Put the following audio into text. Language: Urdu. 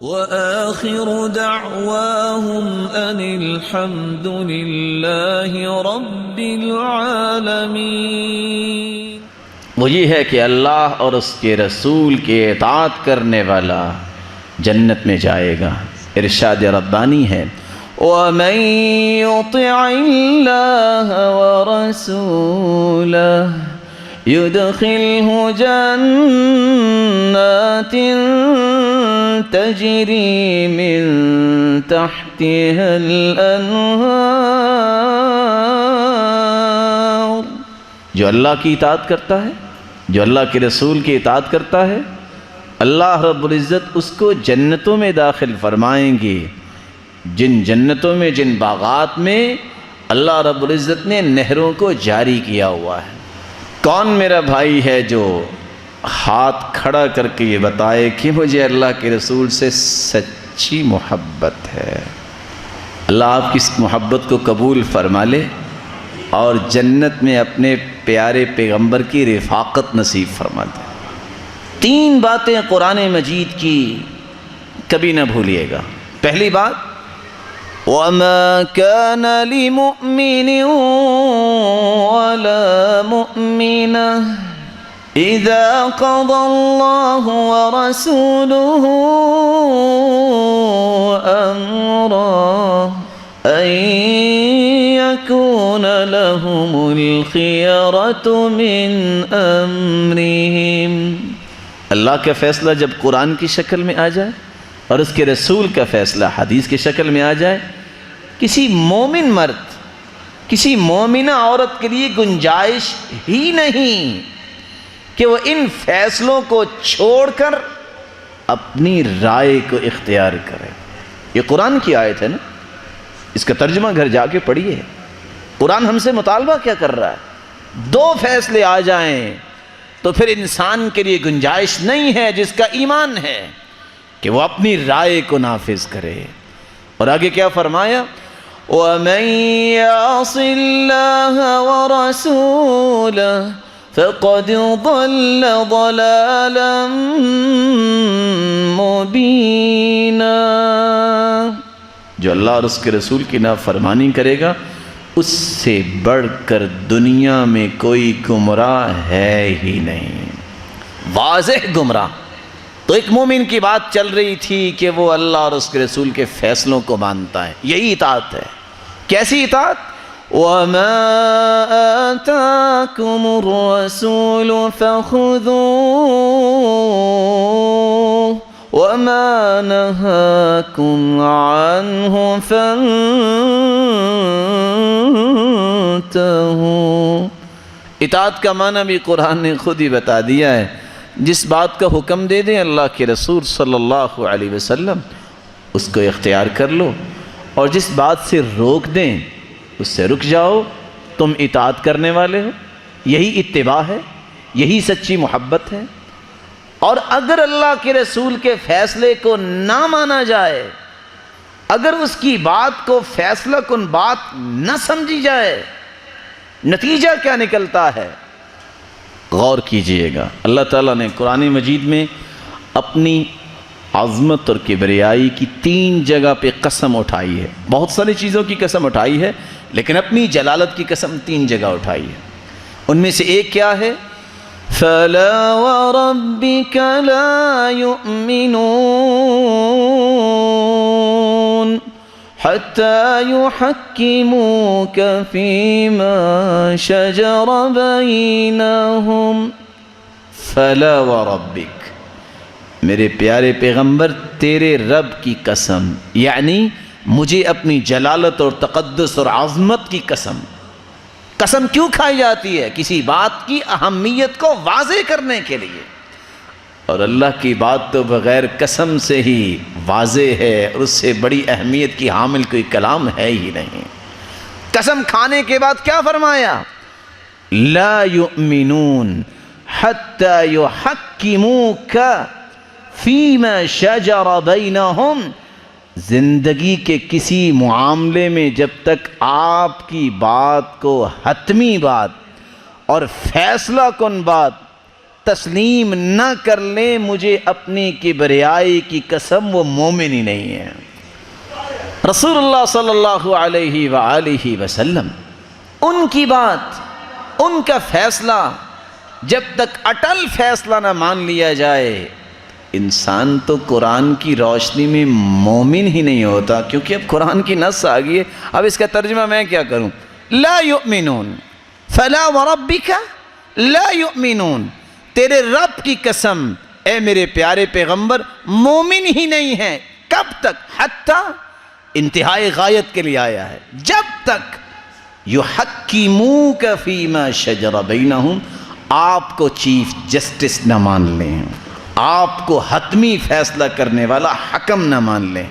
وآخر دعواهم أن الحمد لله رب العالمين۔ وہ یہ ہے کہ اللہ اور اس کے رسول کے اطاعت کرنے والا جنت میں جائے گا۔ ارشاد ربانی ہے وَمَن يُطِعِ اللَّهَ وَرَسُولَهُ يُدْخِلْهُ جَنَّاتٍ تَجْرِي مِن تَحْتِهَا الْأَنْهَارُ۔ جو اللہ کی اطاعت کرتا ہے، جو اللہ کے رسول کی اطاعت کرتا ہے، اللہ رب العزت اس کو جنتوں میں داخل فرمائیں گے، جن جنتوں میں، جن باغات میں اللہ رب العزت نے نہروں کو جاری کیا ہوا ہے۔ کون میرا بھائی ہے جو ہاتھ کھڑا کر کے یہ بتائے کہ مجھے اللہ کے رسول سے سچی محبت ہے؟ اللہ آپ کی اس محبت کو قبول فرما لے اور جنت میں اپنے پیارے پیغمبر کی رفاقت نصیب فرما دے۔ تین باتیں قرآن مجید کی کبھی نہ بھولیے گا۔ پہلی بات وَمَا كَانَ لِمُؤْمِنٍ وَلَا مُؤْمِنَةٍ إِذَا قَضَى اللَّهُ وَرَسُولُهُ أَمْرًا أَن يَكُونَ لَهُمُ الْخِيَرَةُ مِنْ أَمْرِهِمْ۔ اللہ کا فیصلہ جب قرآن کی شکل میں آ جائے اور اس کے رسول کا فیصلہ حدیث کی شکل میں آ جائے، کسی مومن مرد، کسی مومنہ عورت کے لیے گنجائش ہی نہیں کہ وہ ان فیصلوں کو چھوڑ کر اپنی رائے کو اختیار کرے۔ یہ قرآن کی آیت ہے نا، اس کا ترجمہ گھر جا کے پڑھیے۔ قرآن ہم سے مطالبہ کیا کر رہا ہے؟ دو فیصلے آ جائیں تو پھر انسان کے لیے گنجائش نہیں ہے جس کا ایمان ہے کہ وہ اپنی رائے کو نافذ کرے۔ اور آگے کیا فرمایا؟ وَمَن يَعْصِ اللَّهَ وَرَسُولَهُ فَقَدْ ضَلَّ ضَلَالًا مُبِينًا۔ جو اللہ اور اس کے رسول کی نافرمانی کرے گا، اس سے بڑھ کر دنیا میں کوئی گمراہ ہے ہی نہیں، واضح گمراہ۔ تو ایک مومن کی بات چل رہی تھی کہ وہ اللہ اور اس کے رسول کے فیصلوں کو مانتا ہے، یہی اطاعت ہے۔ کیسی اطاعت؟ وَمَا آتَاكُمُ الرَّسُولُ فَخُذُوهُ وَمَا نَهَاكُمْ عَنْهُ فَانْتَهُوا۔ اطاعت کا معنی بھی قرآن نے خود ہی بتا دیا ہے۔ جس بات کا حکم دے دیں اللہ کے رسول صلی اللہ علیہ وسلم، اس کو اختیار کر لو، اور جس بات سے روک دیں اس سے رک جاؤ۔ تم اطاعت کرنے والے ہو، یہی اتباع ہے، یہی سچی محبت ہے۔ اور اگر اللہ کے رسول کے فیصلے کو نہ مانا جائے، اگر اس کی بات کو فیصلہ کن بات نہ سمجھی جائے، نتیجہ کیا نکلتا ہے؟ غور کیجئے گا۔ اللہ تعالیٰ نے قرآن مجید میں اپنی عظمت اور کبریائی کی 3 جگہ پہ قسم اٹھائی ہے۔ بہت ساری چیزوں کی قسم اٹھائی ہے، لیکن اپنی جلالت کی قسم 3 جگہ اٹھائی ہے۔ ان میں سے ایک کیا ہے؟ فَلَا وَرَبِّكَ لَا يُؤْمِنُونَ حَتَّى يُحَكِّمُوكَ فِيمَا شَجَرَ بَيْنَهُمْ۔ فَلَا وَرَبِّكَ، میرے پیارے پیغمبر تیرے رب کی قسم، یعنی مجھے اپنی جلالت اور تقدس اور عظمت کی قسم۔ قسم کیوں کھائی جاتی ہے؟ کسی بات کی اہمیت کو واضح کرنے کے لیے، اور اللہ کی بات تو بغیر قسم سے ہی واضح ہے، اور اس سے بڑی اہمیت کی حامل کوئی کلام ہے ہی نہیں۔ قسم کھانے کے بعد کیا فرمایا؟ لا یؤمنون حتی یحکموک فیما شجر بینہم۔ زندگی کے کسی معاملے میں جب تک آپ کی بات کو حتمی بات اور فیصلہ کن بات تسلیم نہ کر لیں مجھے اپنی کبریائی کی قسم، وہ مومن ہی نہیں ہے۔ رسول اللہ صلی اللہ علیہ وآلہ وسلم، ان کی بات، ان کا فیصلہ جب تک اٹل فیصلہ نہ مان لیا جائے، انسان تو قرآن کی روشنی میں مومن ہی نہیں ہوتا، کیونکہ اب قرآن کی نص آ گئی ہے۔ اب اس کا ترجمہ میں کیا کروں؟ لا یؤمنون، فلا وربک لا یؤمنون، تیرے رب کی قسم اے میرے پیارے پیغمبر مومن ہی نہیں ہے۔ کب تک؟ حتی انتہائی غایت کے لیے آیا ہے، جب تک یحکموک فیما شجر بینہم، آپ کو چیف جسٹس نہ مان لیں، آپ کو حتمی فیصلہ کرنے والا حکم نہ مان لیں۔